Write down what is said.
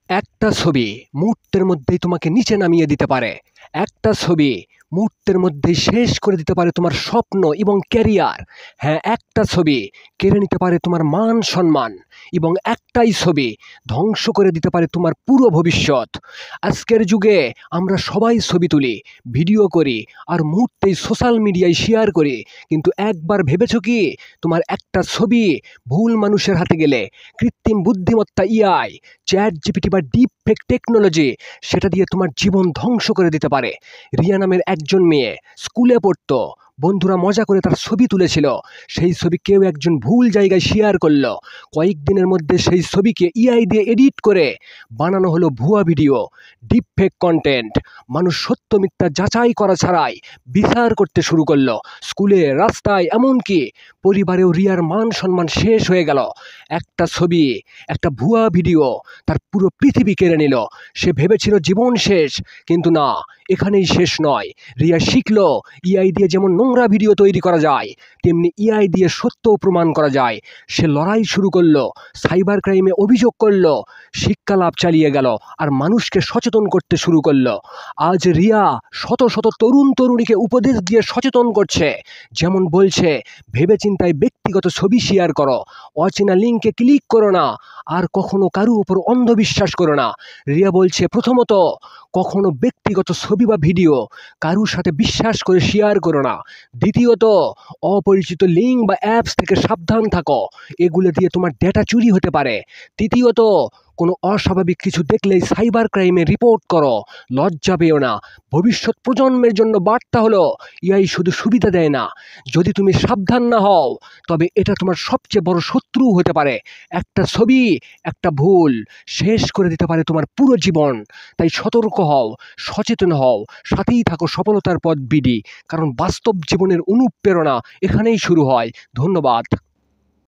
একটা ছবি মুহূর্তের মধ্যেই তোমাকে নিচে নামিয়ে দিতে পারে। একটা ছবি মুহূর্তের মধ্যেই শেষ করে দিতে পারে তোমার স্বপ্ন এবং ক্যারিয়ার। হ্যাঁ, একটা ছবি কেড়ে নিতে পারে তোমার মান সম্মান এবং একটাই ছবি ধ্বংস করে দিতে পারে তোমার পুরো ভবিষ্যৎ। আজকের যুগে আমরা সবাই ছবি তুলি, ভিডিও করি আর মুহূর্তেই সোশ্যাল মিডিয়ায় শেয়ার করি। কিন্তু একবার ভেবেছো কি, তোমার একটা ছবি ভুল মানুষের হাতে গেলে কৃত্রিম বুদ্ধিমত্তা এআই, চ্যাট জিপিটি বা ডিপ ফেক টেকনোলজি সেটা দিয়ে তোমার জীবন ধ্বংস করে দিতে পারে। রিয়া নামের একজন মেয়ে স্কুলে পড়তো, বন্ধুরা মজা করে তার ছবি তুলেছিল। সেই ছবি কেউ একজন ভুল জায়গায় শেয়ার করলো। কয়েকদিনের মধ্যে সেই ছবিকে এআই দিয়ে এডিট করে বানানো হলো ভুয়া ভিডিও, ডিপ ফেক কন্টেন্ট। মানুষ সত্য মিথ্যা যাচাই করা ছাড়াই বিচার করতে শুরু করলো। স্কুলে, রাস্তায়, এমনকি পরিবারেও রিয়ার মান সম্মান শেষ হয়ে গেল। একটা ছবি, একটা ভুয়া ভিডিও তার পুরো পৃথিবী কেড়ে নিল। সে ভেবেছিল জীবন শেষ, কিন্তু না, এখানেই শেষ নয়। রিয়া শিখলো এআই দিয়ে যেমন নোংরা ভিডিও তৈরি করা যায়, তেমনি এআই দিয়ে সত্যও প্রমাণ করা যায়। সে লড়াই শুরু করলো, সাইবার ক্রাইমে অভিযোগ করলো, শিক্ষা লাভ চালিয়ে গেল আর মানুষকে সচেতন করতে শুরু করলো। আজ রিয়া শত শত তরুণ তরুণীকে উপদেশ দিয়ে সচেতন করছে। যেমন বলছে, ভেবেচিন্তায় ব্যক্তিগত ছবি শেয়ার করো, অচেনা লিঙ্কে ক্লিক করো না, আর কখনো কারো উপর অন্ধবিশ্বাস করো না। রিয়া বলছে, প্রথমত, কখনো ব্যক্তিগত ছবি বা ভিডিও কারুর সাথে বিশ্বাস করে শেয়ার করো না। দ্বিতীয়ত, অপরিচিত লিঙ্ক বা অ্যাপস থেকে সাবধান থাকো, এগুলো দিয়ে তোমার ডেটা চুরি হতে পারে। তৃতীয়ত, কোনো অস্বাভাবিক কিছু দেখলেই সাইবার ক্রাইমে রিপোর্ট করো, লজ্জা পেও না। ভবিষ্যৎ প্রজন্মের জন্য বার্তা হলো, এআই শুধু সুবিধা দেয় না, যদি তুমি সাবধান না হও তবে এটা তোমার সবচেয়ে বড় শত্রু হতে পারে। একটা ছবি, একটা ভুল শেষ করে দিতে পারে তোমার পুরো জীবন। তাই সতর্ক হও, সচেতন হও, সাথেই থাকো সফলতার পথ বিডি, কারণ বাস্তব জীবনের অনুপ্রেরণা এখানেই শুরু হয়। ধন্যবাদ।